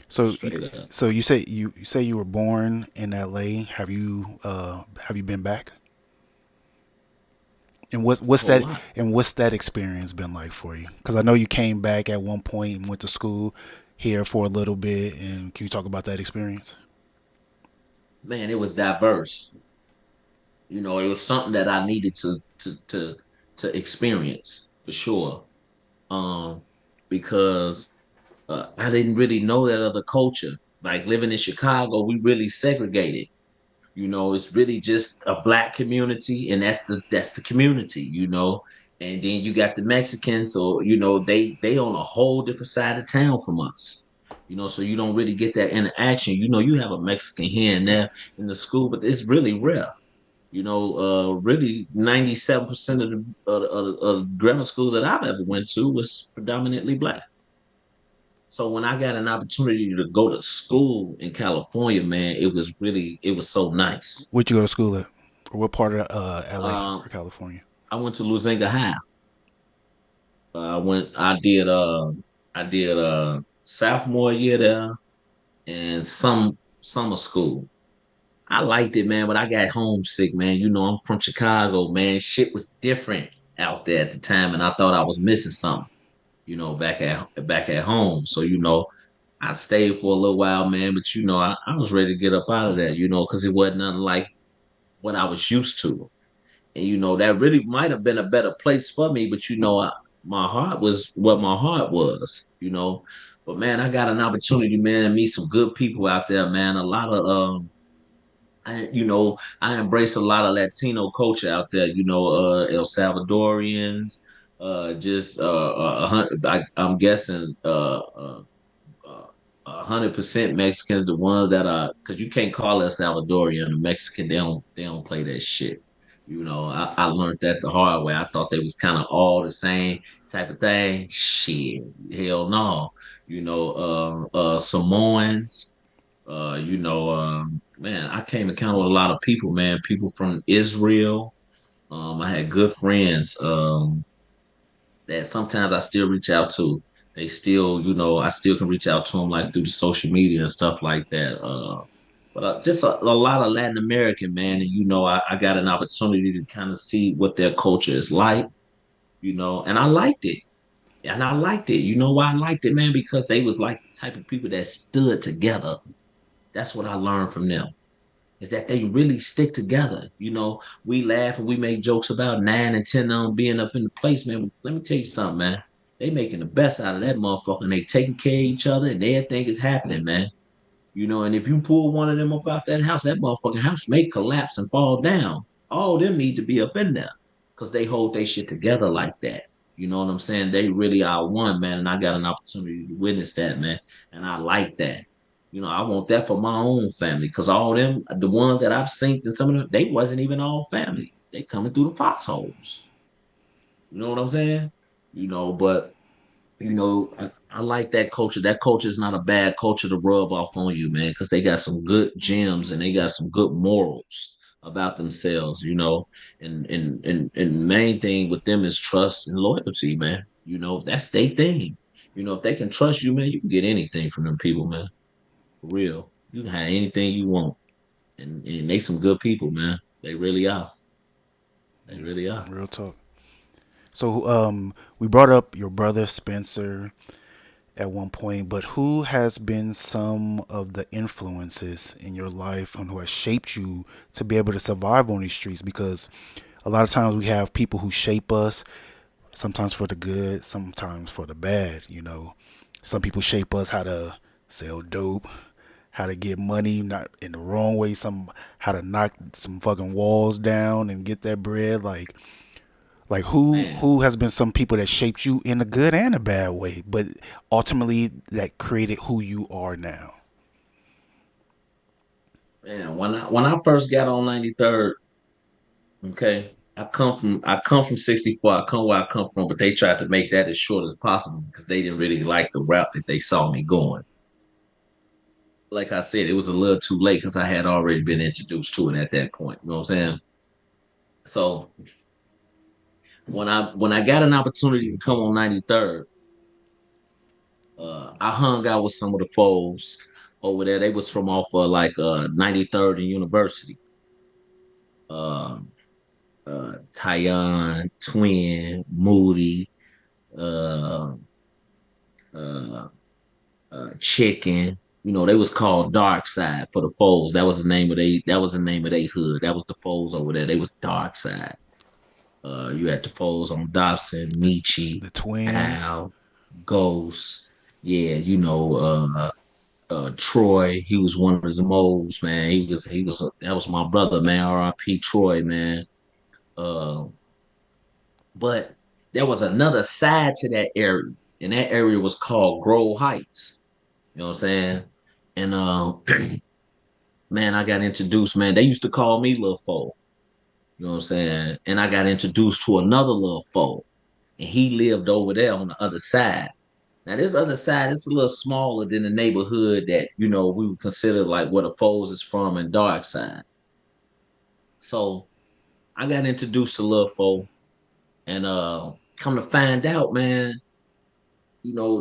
So, straight up. so you say you were born in L.A. Have you been back? And what's Whole that lot. and what's that experience been like for you? Because I know you came back at one point and went to school here for a little bit. And can you talk about that experience? Man, it was diverse. It was something that I needed to experience for sure. Um, because I didn't really know that other culture. Like living in Chicago, we really segregated. It's really just a black community, and that's the community. And then you got the Mexicans, so they on a whole different side of town from us. So you don't really get that interaction. You have a Mexican here and there in the school, but it's really rare. Really 97% of grammar schools that I've ever went to was predominantly black. So when I got an opportunity to go to school in California, man, it was so nice. Where'd you go to school at? Or what part of L.A. or Um, California? I went to Luzinga High. I did sophomore year there and some summer school. I liked it, man, but I got homesick, man. I'm from Chicago, man. Shit was different out there at the time, and I thought I was missing something, back at home. So, I stayed for a little while, man, but I was ready to get up out of there, because it wasn't nothing like what I was used to. And that really might have been a better place for me, but my heart was what my heart was. But man, I got an opportunity, man, to meet some good people out there, man. A lot of I embrace a lot of Latino culture out there. El Salvadorians, just 100. I'm guessing 100% Mexicans, the ones that are, because you can't call a Salvadorian a Mexican. They don't play that shit. I learned that the hard way. I thought they was kind of all the same type of thing. Shit, hell no. Samoans. Man, I came encounter with a lot of people, man. People from Israel. I had good friends. That sometimes I still reach out to. They still, I still can reach out to them like through the social media and stuff like that. But just a lot of Latin American, man, and I got an opportunity to kind of see what their culture is like, and I liked it. And I liked it. You know why I liked it, man? Because they was like the type of people that stood together. That's what I learned from them is that they really stick together. We laugh and we make jokes about 9 and 10 of them being up in the place, man. Let me tell you something, man. They making the best out of that motherfucker and they taking care of each other and everything is happening, man. And if you pull one of them up out that motherfucking house may collapse and fall down. All of them need to be up in there because they hold their shit together like that. You know what I'm saying? They really are one, man. And I got an opportunity to witness that, man. And I like that. I want that for my own family because all them, the ones that I've seen, and some of them, they wasn't even all family. They coming through the foxholes. You know what I'm saying? But I like that culture. That culture is not a bad culture to rub off on you, man, because they got some good gems and they got some good morals about themselves. And the main thing with them is trust and loyalty, man. That's their thing. If they can trust you, man, you can get anything from them people, man. For real. You can have anything you want. And they some good people, man. They really are. They really are. Real talk. So, we brought up your brother Spencer at one point, but who has been some of the influences in your life and who has shaped you to be able to survive on these streets? Because a lot of times we have people who shape us, sometimes for the good, sometimes for the bad. Some people shape us how to sell dope, how to get money, not in the wrong way, some how to knock some fucking walls down and get that bread. Like who Man, who has been some people that shaped you in a good and a bad way, but ultimately that created who you are now. man, when I first got on 93rd, okay. I come from 64. I come where I come from, but they tried to make that as short as possible because they didn't really like the route that they saw me going. Like I said, it was a little too late because I had already been introduced to it at that point. You know what I'm saying? So when I got an opportunity to come on 93rd, I hung out with some of the foes over there. They was from off of like 93rd and University. Um, Tyon, Twin, Moody, uh, uh, Chicken. You know, they was called Dark Side for the foes. That was the name of they. That was the name of they hood. That was the foes over there. They was Dark Side. You had the foes on Dobson, Michi, The twins. Al, Ghost. Yeah, you know, Troy. He was one of the moles, man. He was that was my brother, man. R.I.P. Troy, man. Uh, but there was another side to that area, and that area was called Grove Heights. You know what I'm saying? And man, I got introduced, man. They used to call me Lil Foe. You know what I'm saying? And I got introduced to another Lil Foe, and he lived over there on the other side. Now this other side, it's a little smaller than the neighborhood that we would consider like where the foes is from and dark side. So I got introduced to Lil Foe, and come to find out, man,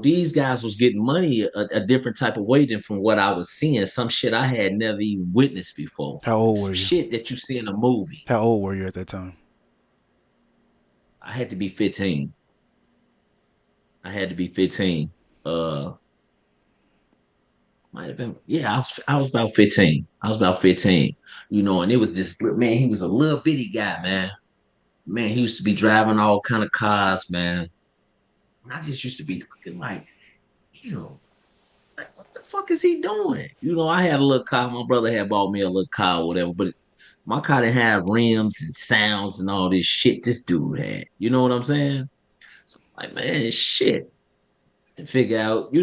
these guys was getting money a different type of way than from what I was seeing. Some shit I had never even witnessed before. How old Some were you? shit that you see in a movie. How old were you at that time? I had to be 15. I had to be 15. Uh Might have been, yeah, I was about 15. I was about 15. And it was this man, he was a little bitty guy, man. Man, he used to be driving all kind of cars, man. And I just used to be looking like, you know, like what the fuck is he doing? I had a little car. My brother had bought me a little car or whatever, but my car didn't have rims and sounds and all this shit this dude had. You know what I'm saying? So like, man, shit. To figure out,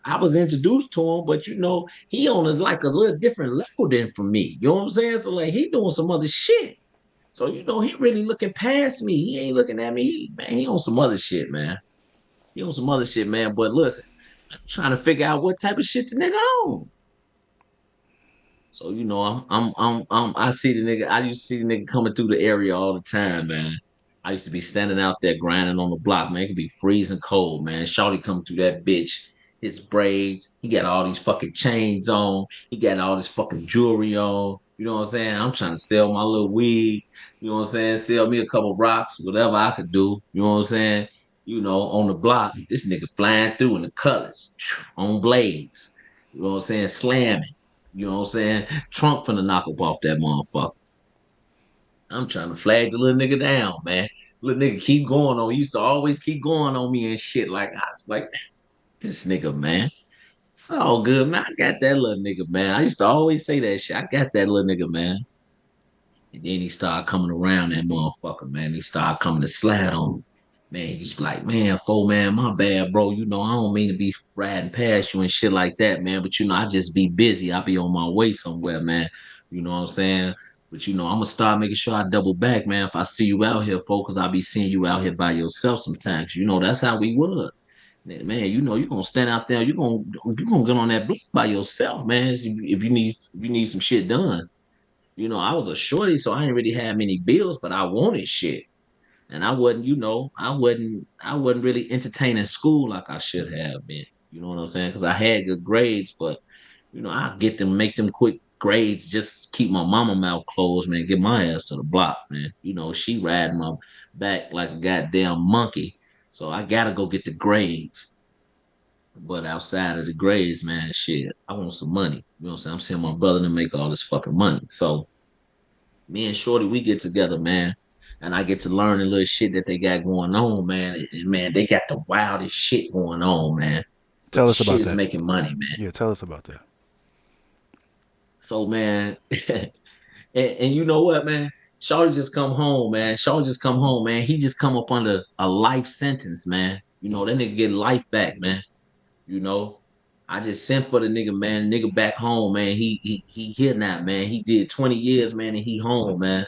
I was introduced to him, but he on like a little different level than from me. You know what I'm saying? So like he doing some other shit. So he really looking past me. He ain't looking at me. Man, he on some other shit, man. He on some other shit, man. But listen, I'm trying to figure out what type of shit the nigga on. So I see the nigga. I used to see the nigga coming through the area all the time, man. I used to be standing out there grinding on the block, man. It could be freezing cold, man. Shawty coming through that bitch. His braids. He got all these fucking chains on. He got all this fucking jewelry on. You know what I'm saying? I'm trying to sell my little wig. You know what I'm saying? Sell me a couple rocks, whatever I could do. You know what I'm saying? On the block, this nigga flying through in the colors on blades. You know what I'm saying? Slamming. You know what I'm saying? Trump finna knock up off that motherfucker. I'm trying to flag the little nigga down, man. Little nigga keep going on. He used to always keep going on me and shit. Like I was like, this nigga, man. It's all good, man. I got that little nigga, man. I used to always say that shit. I got that little nigga, man. And then he started coming around that motherfucker, man. He started coming to slide on me. Man, he's like, man, fool, man, my bad, bro. I don't mean to be riding past you and shit like that, man. But I just be busy. I be on my way somewhere, man. You know what I'm saying? But I'm gonna start making sure I double back, man. If I see you out here, folks, cause I be seeing you out here by yourself sometimes. That's how we was. Man, you're gonna stand out there, you're gonna get on that block by yourself, man. If you need some shit done. I was a shorty, so I didn't really have many bills, but I wanted shit. And I wasn't, I wasn't really entertaining school like I should have been. You know what I'm saying? Because I had good grades, but I get them, make them quick grades, just keep my mama mouth closed, man. Get my ass to the block, man. She riding my back like a goddamn monkey. So I gotta go get the grades. But outside of the grades, man, shit, I want some money. You know what I'm saying? I'm seeing my brother to make all this fucking money. So me and Shorty, we get together, man. And I get to learn the little shit that they got going on, man. And man, they got the wildest shit going on, man. But Tell the us shit about is that. making money, man. Yeah, tell us about that. So man, and you know what, man? Shorty just come home, man. Shorty just come home, man. He just come up under a life sentence, man. That nigga get life back, man. You know, I just sent for the nigga, man. Nigga back home, man. He here now, man. He did 20 years, man, and he home, man.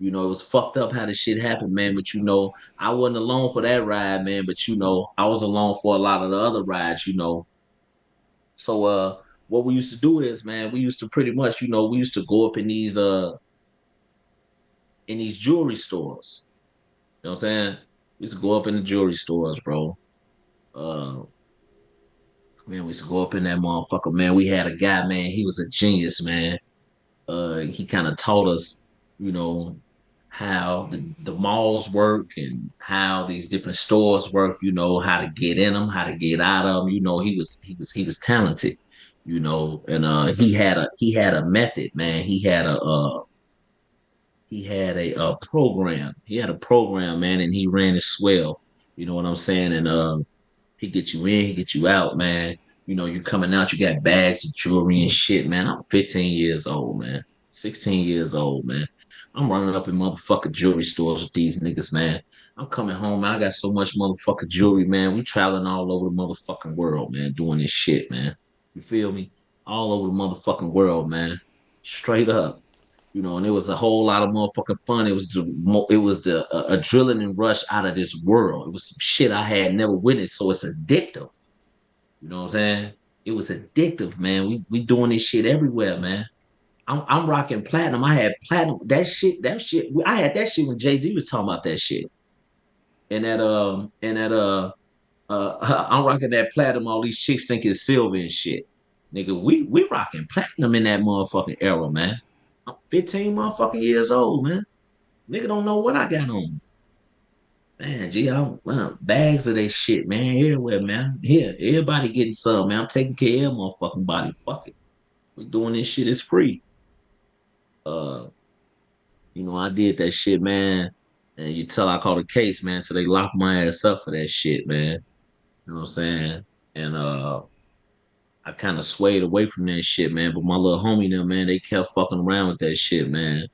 It was fucked up how this shit happened, man. But I wasn't alone for that ride, man. But I was alone for a lot of the other rides. So what we used to do is, man, we used to pretty much, we used to go up in these jewelry stores. You know what I'm saying? We used to go up in the jewelry stores, bro. Uh Man, we used to go up in that motherfucker, man. We had a guy, man, he was a genius, man. He kind of taught us, you know, how the malls work and how these different stores work, how to get in them, how to get out of them. He was talented, and he had a method, man. He had a program. He had a program, man, and he ran it swell. You know what I'm saying? And he get you in, he get you out, man. You coming out, you got bags of jewelry and shit, man. I'm 15 years old, man. 16 years old, man. I'm running up in motherfucking jewelry stores with these niggas, man. I'm coming home, man. I got so much motherfucking jewelry, man. We traveling all over the motherfucking world, man, doing this shit, man. You feel me? All over the motherfucking world, man. Straight up. And it was a whole lot of motherfucking fun. It was the adrenaline rush out of this world. It was some shit I had never witnessed, so it's addictive. You know what I'm saying? It was addictive, man. We doing this shit everywhere, man. I'm rocking platinum. I had platinum. That shit. I had that shit when Jay-Z was talking about that shit. I'm rocking that platinum. All these chicks think it's silver and shit. Nigga, we rocking platinum in that motherfucking era, man. I'm 15 motherfucking years old, man. Nigga don't know what I got on. Man, man, bags of that shit, man, everywhere, man. Here, everybody getting some, man. I'm taking care of motherfucking body. Fuck it. We doing this shit. It's free. Uh, I did that shit, man. And you tell I caught a case, man. So they locked my ass up for that shit, man. You know what I'm saying? And I kind of swayed away from that shit, man. But my little homie, them, man, they kept fucking around with that shit, man.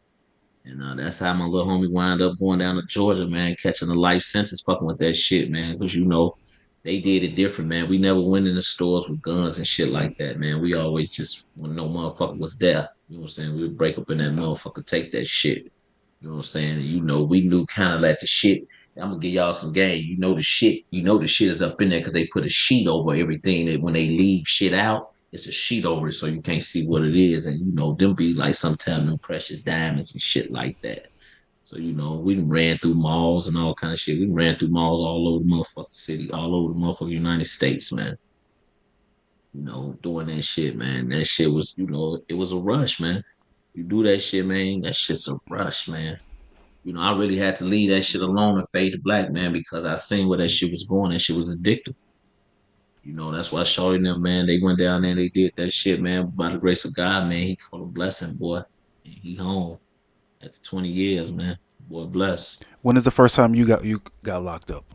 And that's how my little homie wound up going down to Georgia, man, catching a life sentence fucking with that shit, man. Because, they did it different, man. We never went in the stores with guns and shit like that, man. We always just, when no motherfucker was there, you know what I'm saying? We would break up in that motherfucker, take that shit. You know what I'm saying? And, we knew kind of like the shit. I'm gonna give y'all some game. The shit is up in there because they put a sheet over everything. That when they leave shit out, it's a sheet over it so you can't see what it is. And them be like sometimes them precious diamonds and shit like that. So we done ran through malls and all kind of shit. We ran through malls all over the motherfucking city, all over the motherfucking United States, man. Doing that shit, man. That shit was, it was a rush, man. You do that shit, man. That shit's a rush, man. I really had to leave that shit alone and fade to black, man, because I seen where that shit was going. That shit was addictive. That's why Shorty and them, man, they went down there and they did that shit, man. By the grace of God, man, he called a blessing, boy. And he home after 20 years, man. Boy, bless. When is the first time you got locked up?